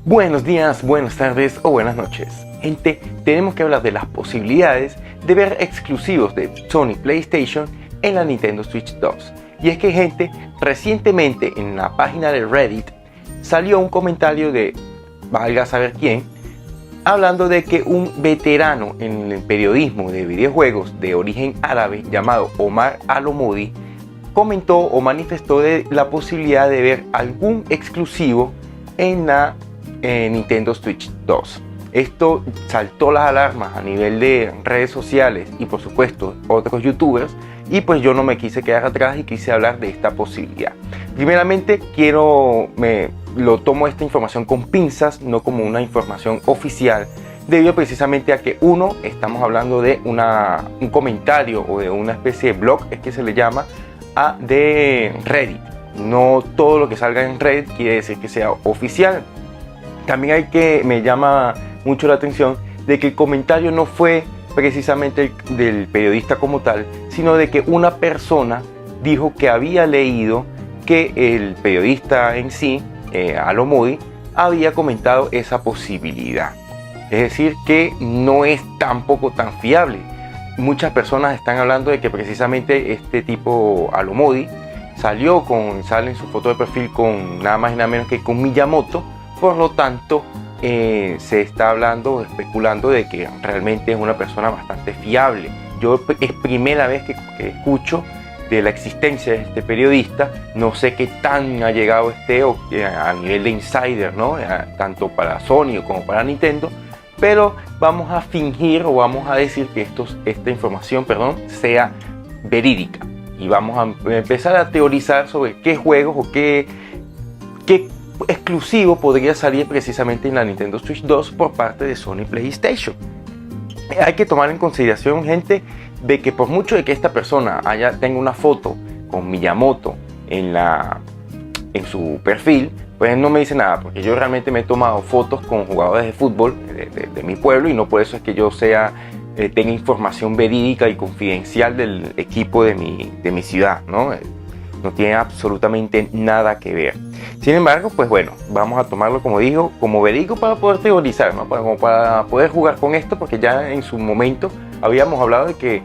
Buenos días, buenas tardes o buenas noches. Gente, tenemos que hablar de las posibilidades de ver exclusivos de Sony PlayStation en la Nintendo Switch 2. Y es que, gente, recientemente en la página de Reddit salió un comentario de, valga saber quién, hablando de que un veterano en el periodismo de videojuegos de origen árabe llamado Omar Al-Omodi comentó o manifestó de la posibilidad de ver algún exclusivo en la Nintendo Switch 2. Esto saltó las alarmas a nivel de redes sociales y por supuesto otros youtubers, y pues yo no me quise quedar atrás y quise hablar de esta posibilidad. Primeramente lo tomo esta información con pinzas, no como una información oficial, debido precisamente a que estamos hablando de un comentario o de una especie de blog, es que se le llama, de Reddit. No todo lo que salga en Reddit quiere decir que sea oficial. También me llama mucho la atención de que el comentario no fue precisamente del periodista como tal, sino de que una persona dijo que había leído que el periodista en sí, Al-Omodi, había comentado esa posibilidad. Es decir, que no es tampoco tan fiable. Muchas personas están hablando de que precisamente este tipo Al-Omodi sale en su foto de perfil con nada más y nada menos que con Miyamoto. Por lo tanto, se está especulando de que realmente es una persona bastante fiable. Es primera vez que escucho de la existencia de este periodista. No sé qué tan ha llegado a nivel de insider, ¿no? Tanto para Sony como para Nintendo. Pero vamos a fingir o vamos a decir que esta información, sea verídica. Y vamos a empezar a teorizar sobre qué juegos o qué exclusivo podría salir precisamente en la Nintendo Switch 2 por parte de Sony PlayStation. Hay que tomar en consideración, gente, de que por mucho de que esta persona tenga una foto con Miyamoto en su perfil, pues no me dice nada, porque yo realmente me he tomado fotos con jugadores de fútbol de mi pueblo, y no por eso es que yo tenga información verídica y confidencial del equipo de mi ciudad, ¿no? No tiene absolutamente nada que ver. Sin embargo, pues bueno, vamos a tomarlo, como digo, como verídico para poder teorizar, ¿no? Para poder jugar con esto, porque ya en su momento habíamos hablado de que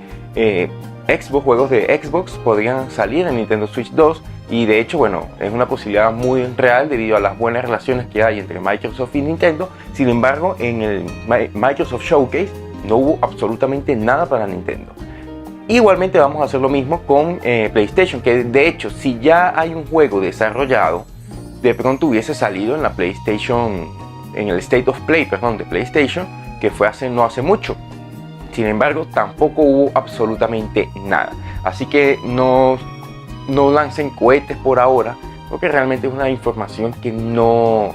juegos de Xbox podrían salir en Nintendo Switch 2, y de hecho, bueno, es una posibilidad muy real debido a las buenas relaciones que hay entre Microsoft y Nintendo. Sin embargo, en el Microsoft Showcase no hubo absolutamente nada para Nintendo. Igualmente vamos a hacer lo mismo con PlayStation, que de hecho, si ya hay un juego desarrollado, de pronto hubiese salido en la PlayStation, en el State of Play, de PlayStation, que fue no hace mucho. Sin embargo, tampoco hubo absolutamente nada. Así que no lancen cohetes por ahora, porque realmente es una información que no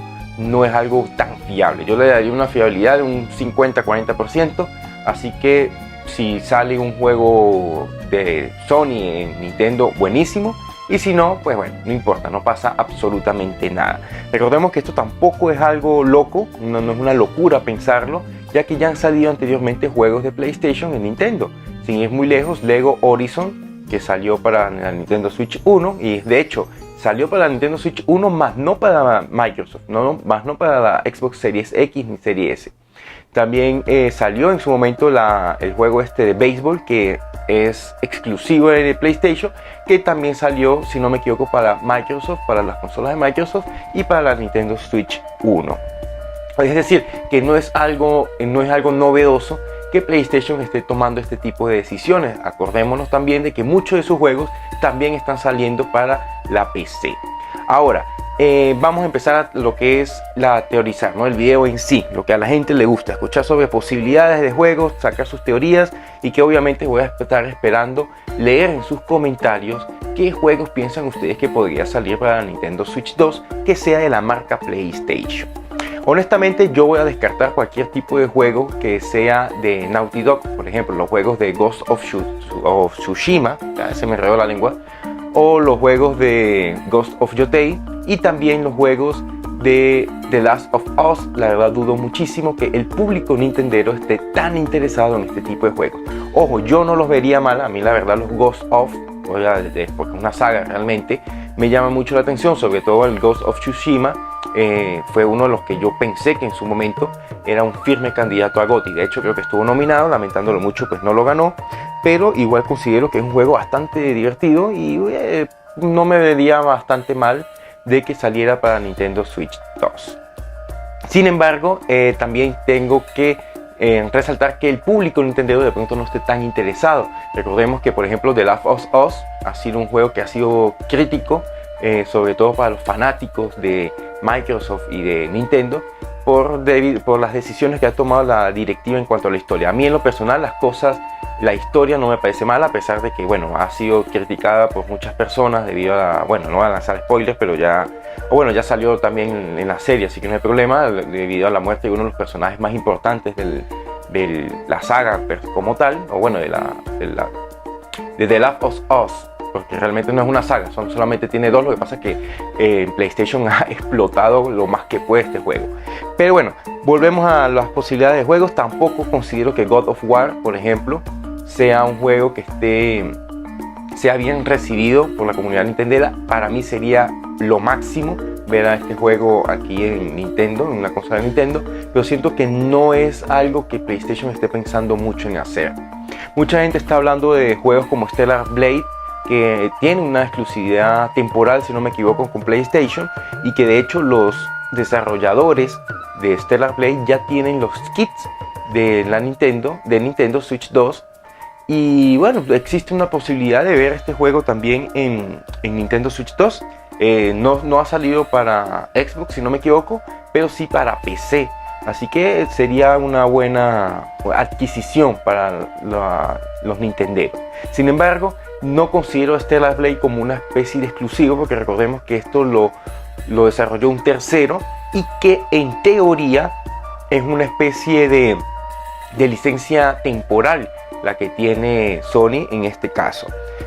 es algo tan fiable. Yo le daría una fiabilidad de un 50-40%, así que si sale un juego de Sony en Nintendo, buenísimo. Y si no, pues bueno, no importa, no pasa absolutamente nada. Recordemos que esto tampoco es algo loco, no es una locura pensarlo, ya que ya han salido anteriormente juegos de PlayStation en Nintendo. Sin ir muy lejos, Lego Horizon, que salió para la Nintendo Switch 1, y de hecho salió para la Nintendo Switch 1, más no para Microsoft, más no para la Xbox Series X ni Series S. También salió en su momento el juego de béisbol, que es exclusivo de PlayStation, que también salió, si no me equivoco, para Microsoft, para las consolas de Microsoft y para la Nintendo Switch 1. Es decir, que no es algo novedoso que PlayStation esté tomando este tipo de decisiones. Acordémonos también de que muchos de sus juegos también están saliendo para la PC. Ahora, vamos a empezar a lo que es la teorizar, ¿no? El video en sí, lo que a la gente le gusta, escuchar sobre posibilidades de juegos, sacar sus teorías, y que obviamente voy a estar esperando leer en sus comentarios qué juegos piensan ustedes que podría salir para la Nintendo Switch 2 que sea de la marca PlayStation. Honestamente, yo voy a descartar cualquier tipo de juego que sea de Naughty Dog, por ejemplo, los juegos de Ghost of Tsushima, ya se me enredó la lengua, o los juegos de Ghost of Yotei, y también los juegos de The Last of Us. La verdad, dudo muchísimo que el público nintendero esté tan interesado en este tipo de juegos. Ojo, yo no los vería mal, a mí la verdad los Ghost of, porque es una saga realmente, me llama mucho la atención, sobre todo el Ghost of Tsushima. Fue uno de los que yo pensé que en su momento era un firme candidato a GOTY. De hecho, creo que estuvo nominado, lamentándolo mucho, pues no lo ganó, pero igual considero que es un juego bastante divertido y no me vería bastante mal de que saliera para Nintendo Switch 2. Sin embargo, también tengo que resaltar que el público Nintendo de pronto no esté tan interesado. Recordemos que, por ejemplo, The Last of Us ha sido un juego que ha sido crítico, sobre todo para los fanáticos de Microsoft y de Nintendo, por las decisiones que ha tomado la directiva en cuanto a la historia. A mí, en lo personal, la historia no me parece mala, a pesar de que, bueno, ha sido criticada por muchas personas debido a, bueno, no voy a lanzar spoilers, pero ya salió también en la serie, así que no hay problema, debido a la muerte de uno de los personajes más importantes de la saga como tal, o bueno, de The Last of Us, porque realmente no es una saga, solamente tiene dos. Lo que pasa es que PlayStation ha explotado lo más que puede este juego. Pero bueno, volvemos a las posibilidades de juegos. Tampoco considero que God of War, por ejemplo, sea un juego que sea bien recibido por la comunidad nintendera. Para mí sería lo máximo ver a este juego aquí en Nintendo, en una consola de Nintendo, pero siento que no es algo que PlayStation esté pensando mucho en hacer. Mucha gente está hablando de juegos como Stellar Blade, que tiene una exclusividad temporal, si no me equivoco, con PlayStation, y que de hecho los desarrolladores de Stellar Blade ya tienen los kits de Nintendo Switch 2. Y bueno, existe una posibilidad de ver este juego también en Nintendo Switch 2. No ha salido para Xbox, si no me equivoco, pero sí para PC. Así que sería una buena adquisición para los nintenderos. Sin embargo, no considero Stellar Blade como una especie de exclusivo, porque recordemos que esto lo desarrolló un tercero y que en teoría es una especie de licencia temporal la que tiene Sony en este caso.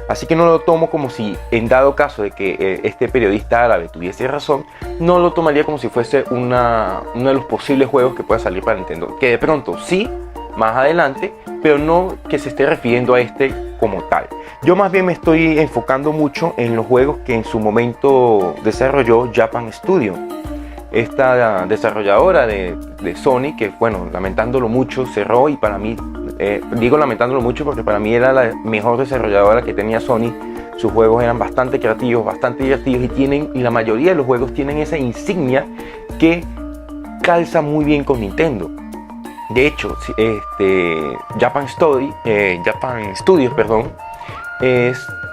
Así que no lo tomo como si, en dado caso de que este periodista árabe tuviese razón, no lo tomaría como si fuese uno de los posibles juegos que pueda salir para Nintendo. Que de pronto sí, más adelante, pero no que se esté refiriendo a este como tal. Yo más bien me estoy enfocando mucho en los juegos que en su momento desarrolló Japan Studio. Esta desarrolladora de Sony, que bueno, lamentándolo mucho, cerró, y para mí, digo lamentándolo mucho porque para mí era la mejor desarrolladora que tenía Sony. Sus juegos eran bastante creativos, bastante divertidos, y la mayoría de los juegos tienen esa insignia que calza muy bien con Nintendo. De hecho, Japan Studios,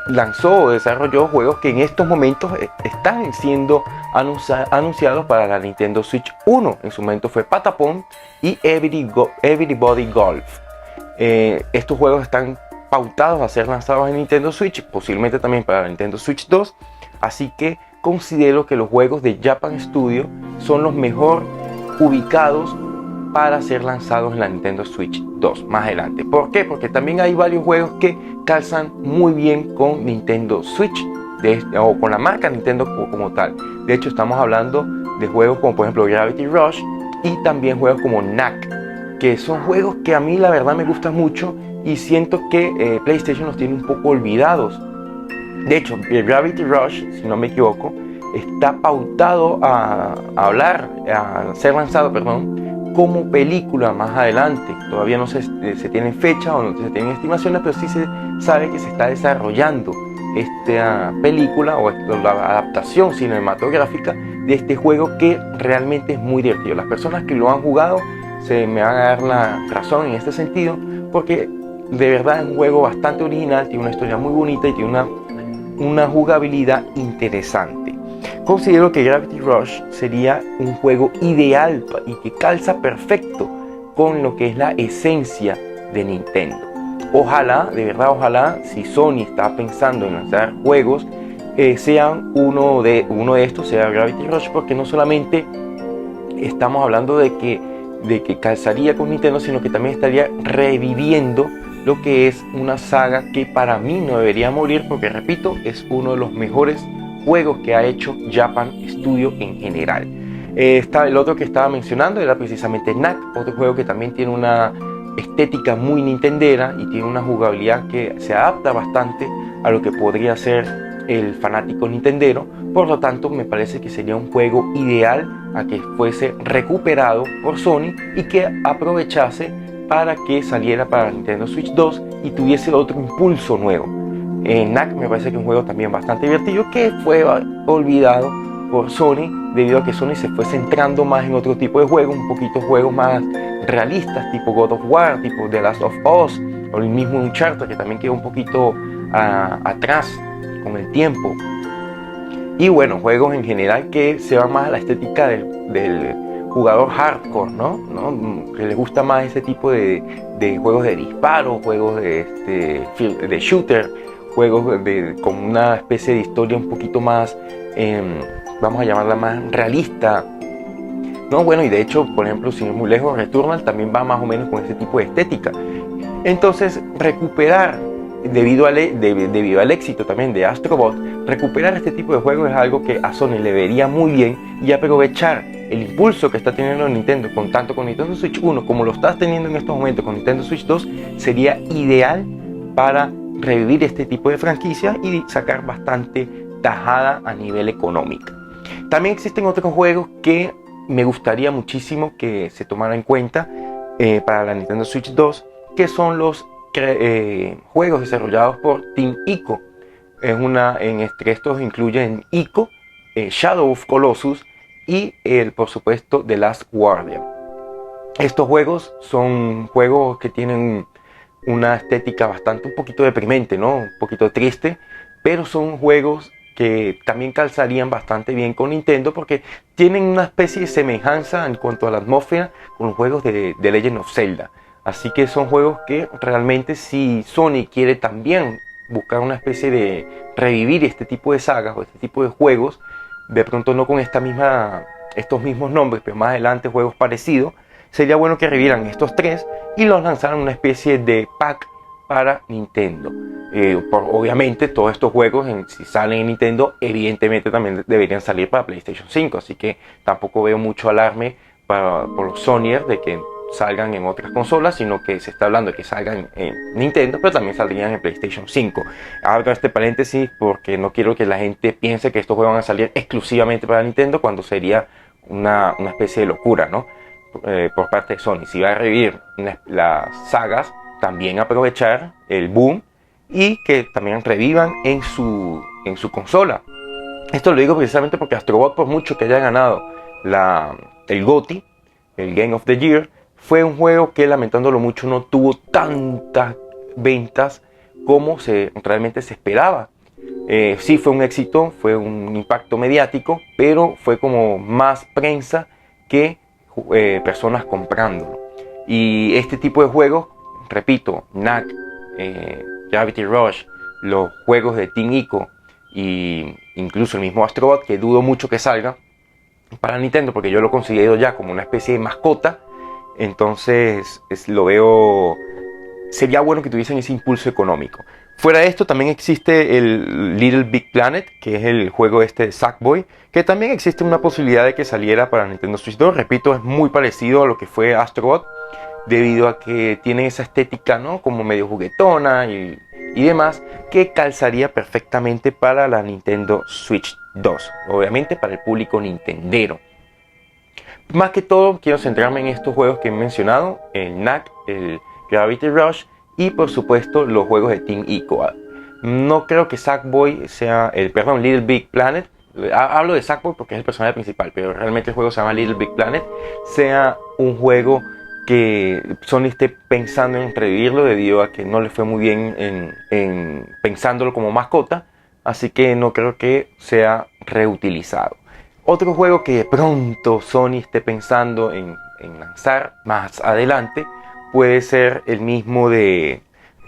lanzó o desarrolló juegos que en estos momentos están siendo anunciados para la Nintendo Switch 1. En su momento fue Patapon y Everybody Golf. Estos juegos están pautados a ser lanzados en Nintendo Switch, posiblemente también para la Nintendo Switch 2. Así que considero que los juegos de Japan Studio son los mejor ubicados para ser lanzados en la Nintendo Switch 2 más adelante. ¿Por qué? Porque también hay varios juegos que calzan muy bien con Nintendo Switch o con la marca Nintendo como tal. De hecho, estamos hablando de juegos como por ejemplo Gravity Rush y también juegos como Knack, que son juegos que a mí la verdad me gustan mucho y siento que PlayStation los tiene un poco olvidados. De hecho, Gravity Rush, si no me equivoco, está pautado a ser lanzado, como película más adelante. Todavía no se tiene fecha o no se tienen estimaciones, pero sí se sabe que se está desarrollando esta película o la adaptación cinematográfica de este juego, que realmente es muy divertido. Las personas que lo han jugado se me van a dar la razón en este sentido, porque de verdad es un juego bastante original, tiene una historia muy bonita y tiene una jugabilidad interesante. Considero que Gravity Rush sería un juego ideal y que calza perfecto con lo que es la esencia de Nintendo. Ojalá, de verdad ojalá, si Sony está pensando en lanzar juegos, sean uno de estos, sea Gravity Rush, porque no solamente estamos hablando de que calzaría con Nintendo, sino que también estaría reviviendo lo que es una saga que para mí no debería morir, porque repito, es uno de los mejores juegos que ha hecho Japan Studio en general. El otro que estaba mencionando era precisamente Knack, otro juego que también tiene una estética muy nintendera y tiene una jugabilidad que se adapta bastante a lo que podría ser el fanático nintendero. Por lo tanto, me parece que sería un juego ideal a que fuese recuperado por Sony y que aprovechase para que saliera para Nintendo Switch 2 y tuviese otro impulso nuevo. Knack me parece que es un juego también bastante divertido que fue olvidado por Sony debido a que Sony se fue centrando más en otro tipo de juegos, un poquito juegos más realistas, tipo God of War, tipo The Last of Us, o el mismo Uncharted, que también quedó un poquito atrás con el tiempo. Y bueno, juegos en general que se van más a la estética del jugador hardcore, ¿no? Que les gusta más ese tipo de juegos de disparo, juegos de shooter, juegos con una especie de historia un poquito más, vamos a llamarla más realista. No, bueno, y de hecho, por ejemplo, sin ir muy lejos, Returnal también va más o menos con ese tipo de estética. Entonces, recuperar, debido al éxito también de Astro Bot, recuperar este tipo de juegos es algo que a Sony le vería muy bien, y aprovechar el impulso que está teniendo Nintendo, tanto con Nintendo Switch 1 como lo está teniendo en estos momentos con Nintendo Switch 2, sería ideal para revivir este tipo de franquicias y sacar bastante tajada a nivel económico. También existen otros juegos que me gustaría muchísimo que se tomara en cuenta para la Nintendo Switch 2, que son los juegos desarrollados por Team Ico. Estos incluyen Ico, Shadow of Colossus y por supuesto The Last Guardian. Estos juegos son juegos que tienen una estética un poquito deprimente, ¿no? Un poquito triste, pero son juegos que también calzarían bastante bien con Nintendo porque tienen una especie de semejanza en cuanto a la atmósfera con los juegos de Legend of Zelda. Así que son juegos que realmente, si Sony quiere también buscar una especie de revivir este tipo de sagas o este tipo de juegos, de pronto no con estos mismos nombres, pero más adelante juegos parecidos, sería bueno que revivieran estos tres y los lanzaran una especie de pack para Nintendo. Obviamente todos estos juegos, si salen en Nintendo, evidentemente también deberían salir para PlayStation 5, así que tampoco veo mucho alarme por los Sonyers de que salgan en otras consolas, sino que se está hablando de que salgan en Nintendo, pero también saldrían en PlayStation 5. Abro este paréntesis porque no quiero que la gente piense que estos juegos van a salir exclusivamente para Nintendo, cuando sería una especie de locura, ¿no? Por parte de Sony. Si va a revivir las sagas, también aprovechar el boom y que también revivan en su consola. Esto lo digo precisamente porque Astro Bot, por mucho que haya ganado el GOTY, el Game of the Year, fue un juego que, lamentándolo mucho, no tuvo tantas ventas como realmente se esperaba. Sí fue un éxito, fue un impacto mediático, pero fue como más prensa que personas comprándolo. Y este tipo de juegos, repito, Knack, Gravity Rush, los juegos de Team Ico e incluso el mismo Astro Bot, que dudo mucho que salga para Nintendo porque yo lo considero ya como una especie de mascota. Entonces lo veo, sería bueno que tuviesen ese impulso económico. Fuera de esto también existe el Little Big Planet, que es el juego de Sackboy, que también existe una posibilidad de que saliera para Nintendo Switch 2. Repito, es muy parecido a lo que fue Astro Bot, debido a que tiene esa estética, ¿no? Como medio juguetona y demás, que calzaría perfectamente para la Nintendo Switch 2, obviamente para el público nintendero. Más que todo quiero centrarme en estos juegos que he mencionado, el Knack, el Gravity Rush y por supuesto los juegos de Team Ico. No creo que Sackboy sea Little Big Planet. Hablo de Sackboy porque es el personaje principal, pero realmente el juego se llama Little Big Planet. Sea un juego que Sony esté pensando en revivirlo debido a que no le fue muy bien en pensándolo como mascota. Así que no creo que sea reutilizado. Otro juego que de pronto Sony esté pensando en lanzar más adelante puede ser el mismo de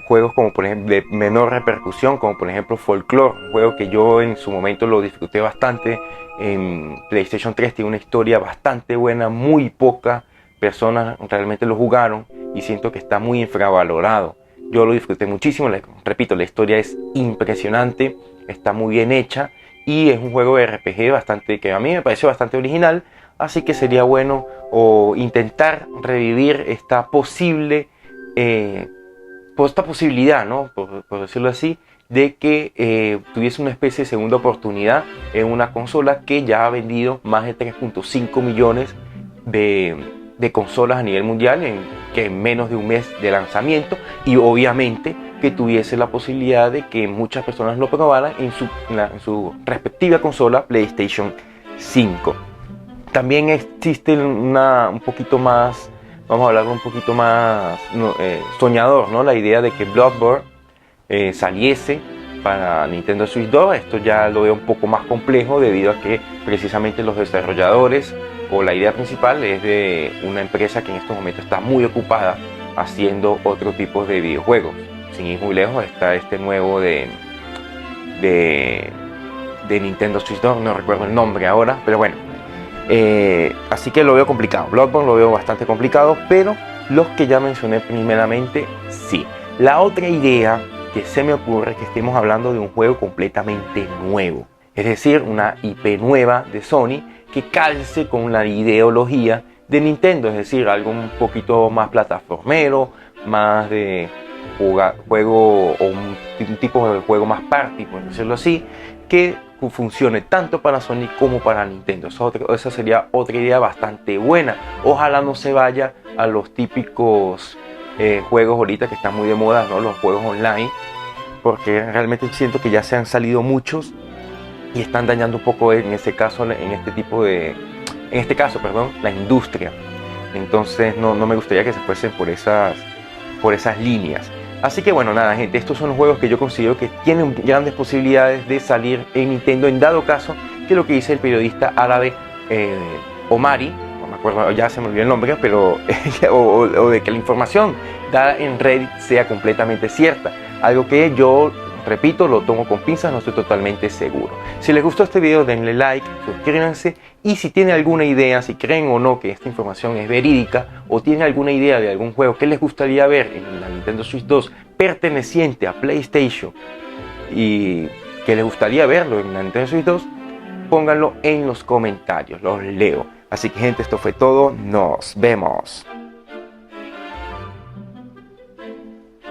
juegos como por ejemplo de menor repercusión, como por ejemplo Folklore, un juego que yo en su momento lo disfruté bastante en PlayStation 3. Tiene una historia bastante buena, muy pocas personas realmente lo jugaron y siento que está muy infravalorado. Yo lo disfruté muchísimo, repito, la historia es impresionante, está muy bien hecha y es un juego de RPG que a mí me pareció bastante original, así que sería bueno intentar revivir esta posibilidad, ¿no? Por decirlo así, de que tuviese una especie de segunda oportunidad en una consola que ya ha vendido más de 3.5 millones de consolas a nivel mundial en menos de un mes de lanzamiento, y obviamente que tuviese la posibilidad de que muchas personas lo probaran en su respectiva consola PlayStation 5. También existe un poquito más, vamos a hablar un poquito más soñador, ¿no? La idea de que Bloodborne saliese para Nintendo Switch 2. Esto ya lo veo un poco más complejo debido a que precisamente los desarrolladores, o la idea principal, es de una empresa que en estos momentos está muy ocupada haciendo otro tipo de videojuegos. Sin ir muy lejos está este nuevo de Nintendo Switch 2, no recuerdo el nombre ahora, pero bueno. Así que lo veo complicado. Bloodborne lo veo bastante complicado, pero los que ya mencioné primeramente, sí. La otra idea que se me ocurre es que estemos hablando de un juego completamente nuevo, es decir, una IP nueva de Sony que calce con la ideología de Nintendo, es decir, algo un poquito más plataformero, más de juego, o un tipo de juego más party, por decirlo así, que funcione tanto para Sony como para Nintendo. Esa sería otra idea bastante buena. Ojalá no se vaya a los típicos juegos ahorita que están muy de moda, ¿no? Los juegos online, porque realmente siento que ya se han salido muchos y están dañando un poco en este caso la industria. Entonces no me gustaría que se fuesen por esas líneas. Así que bueno, nada gente, estos son los juegos que yo considero que tienen grandes posibilidades de salir en Nintendo, en dado caso que lo que dice el periodista árabe Omari, no me acuerdo, ya se me olvidó el nombre, pero o de que la información dada en Reddit sea completamente cierta. Algo que yo, repito, lo tomo con pinzas, no estoy totalmente seguro. Si les gustó este video, denle like, suscríbanse, y si tienen alguna idea, si creen o no que esta información es verídica, o tienen alguna idea de algún juego que les gustaría ver en la Nintendo Switch 2 perteneciente a PlayStation y que les gustaría verlo en la Nintendo Switch 2, pónganlo en los comentarios, los leo. Así que gente, esto fue todo, nos vemos.